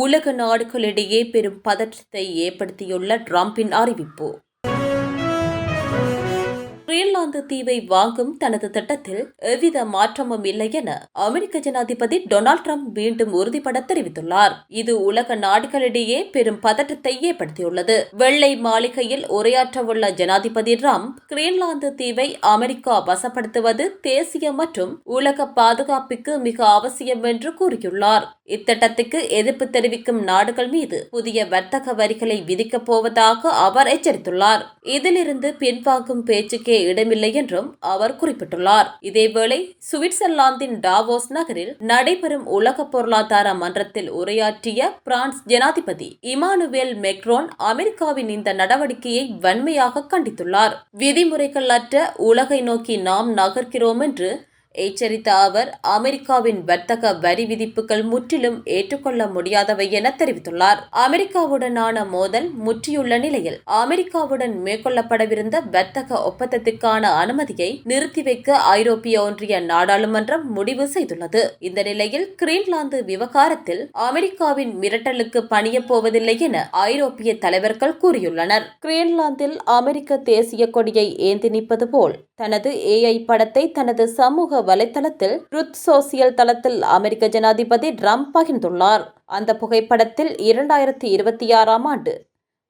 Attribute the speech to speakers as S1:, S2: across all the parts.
S1: உலக நாடுகளிடையே பெரும் பதற்றத்தை ஏற்படுத்தியுள்ள டிரம்பின் அறிவிப்பு. கிரீன்லாந்து தீவை வாங்கும் தனது திட்டத்தில் எவ்வித மாற்றமும் இல்லை என அமெரிக்க ஜனாதிபதி டொனால்ட் ட்ரம்ப் மீண்டும் உறுதிபட தெரிவித்துள்ளார். இது உலக நாடுகளிடையே பெரும் பதற்றத்தை ஏற்படுத்தியுள்ளது. வெள்ளை மாளிகையில் உரையாற்றவுள்ள ஜனாதிபதி ட்ரம்ப் கிரீன்லாந்து தீவை அமெரிக்கா வசப்படுத்துவது தேசிய மற்றும் உலக பாதுகாப்புக்கு மிக அவசியம் என்று கூறியுள்ளார். இத்திட்டத்துக்கு எதிர்ப்பு தெரிவிக்கும் நாடுகள் மீது புதிய வர்த்தக வரிகளை விதிக்கப் போவதாக அவர் எச்சரித்துள்ளார். இதிலிருந்து பின்வாங்கும் பேச்சுக்கே இடமில்லை என்றும் அவர் குறிப்பிட்டுள்ளார். இதேவேளை சுவிட்சர்லாந்தின் டாவோஸ் நகரில் நடைபெறும் உலக பொருளாதார மன்றத்தில் உரையாற்றிய பிரான்ஸ் ஜனாதிபதி இமானுவேல் மெக்ரோன் அமெரிக்காவின் இந்த நடவடிக்கையை வன்மையாக கண்டித்துள்ளார். விதிமுறைகள் அற்ற உலகை நோக்கி நாம் நகர்கிறோம் என்று எச்சரித்த அவர் அமெரிக்காவின் வர்த்தக வரி விதிப்புகள் முற்றிலும் ஏற்றுக்கொள்ள முடியாதவை என தெரிவித்துள்ளார். அமெரிக்காவுடனான மோதல் முற்றியுள்ள நிலையில் அமெரிக்காவுடன் மேற்கொள்ளப்படவிருந்த வர்த்தக ஒப்பந்தத்திற்கான அனுமதியை நிறுத்தி வைக்க ஐரோப்பிய ஒன்றிய நாடாளுமன்றம் முடிவு செய்துள்ளது. இந்த நிலையில் கிரீன்லாந்து விவகாரத்தில் அமெரிக்காவின் மிரட்டலுக்கு பணியப் போவதில்லை என ஐரோப்பிய தலைவர்கள் கூறியுள்ளனர். கிரீன்லாந்தில் அமெரிக்க தேசிய கொடியை ஏந்தி நிற்பது போல் தனது AI படத்தை தனது சமூக வலைத்தளத்தில் ட்ரூத் சோசியல் தளத்தில் அமெரிக்க ஜனாதிபதி ட்ரம்ப் பகிர்ந்துள்ளார். அந்த புகைப்படத்தில் 2026ஆம் ஆண்டு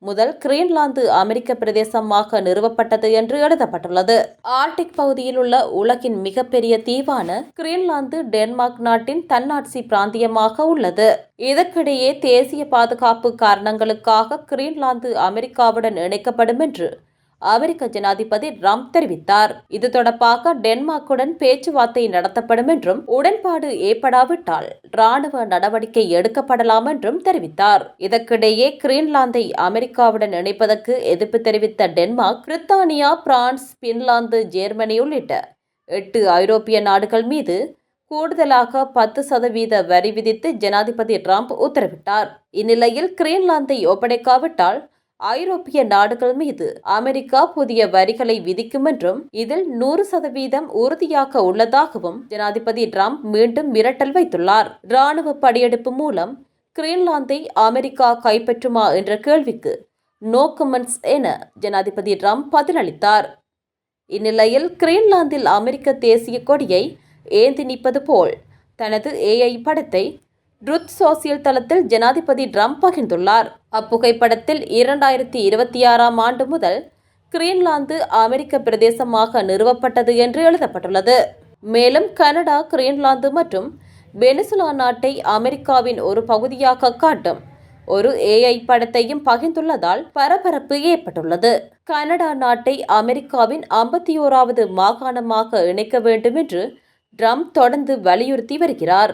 S1: முதல் கிரீன்லாந்து அமெரிக்க பிரதேசமாக நிறுவப்பட்டது என்று எழுதப்பட்டுள்ளது. ஆர்டிக் பகுதியில் உள்ள உலகின் மிகப்பெரிய தீவான கிரீன்லாந்து டென்மார்க் நாட்டின் தன்னாட்சி பிராந்தியமாக உள்ளது. இதற்கிடையே தேசிய பாதுகாப்பு காரணங்களுக்காக கிரீன்லாந்து அமெரிக்காவுடன் இணைக்கப்படும் என்று அமெரிக்க ஜனாதிபதி ட்ரம்ப் தெரிவித்தார். இது தொடர்பாக டென்மார்க்குடன் பேச்சுவார்த்தை நடத்தப்படும் என்றும் உடன்பாடு ஏற்படாவிட்டால் ராணுவ நடவடிக்கை எடுக்கப்படலாம் என்றும் தெரிவித்தார். இதற்கிடையே கிரீன்லாந்தை அமெரிக்காவுடன் இணைப்பதற்கு எதிர்ப்பு தெரிவித்த டென்மார்க், பிரித்தானியா, பிரான்ஸ், பின்லாந்து, ஜெர்மனி உள்ளிட்ட 8 ஐரோப்பிய நாடுகள் மீது கூடுதலாக 10% வரி விதித்து ஜனாதிபதி ட்ரம்ப் உத்தரவிட்டார். இந்நிலையில் கிரீன்லாந்தை ஒப்படைக்காவிட்டால் ஐரோப்பிய நாடுகள் மீது அமெரிக்கா புதிய வரிகளை விதிக்கும் என்றும் இதில் 100% உறுதியாக உள்ளதாகவும் ஜனாதிபதி ட்ரம்ப் மீண்டும் மிரட்டல் வைத்துள்ளார். ராணுவ படையெடுப்பு மூலம் கிரீன்லாந்தை அமெரிக்கா கைப்பற்றுமா என்ற கேள்விக்கு நோ கமெண்ட்ஸ் என ஜனாதிபதி ட்ரம்ப் பதிலளித்தார். இந்நிலையில் கிரீன்லாந்தில் அமெரிக்க தேசிய கொடியை ஏந்தி நிற்பது போல் தனது AI படத்தை ட்ரூத் சோசியல் தளத்தில் ஜனாதிபதி ட்ரம்ப் பகிர்ந்துள்ளார். அப்புகைப்படத்தில் 2026ஆம் ஆண்டு முதல் கிரீன்லாந்து அமெரிக்க பிரதேசமாக நிறுவப்பட்டது என்று எழுதப்பட்டுள்ளது. மேலும் கனடா, கிரீன்லாந்து மற்றும் வெனிசுலா நாட்டை அமெரிக்காவின் ஒரு பகுதியாக காட்டும் ஒரு AI படத்தையும் பகிர்ந்துள்ளதால் பரபரப்பு ஏற்பட்டுள்ளது. கனடா நாட்டை அமெரிக்காவின் 51வது மாகாணமாக இணைக்க வேண்டும் என்று ட்ரம்ப் தொடர்ந்து வலியுறுத்தி வருகிறார்.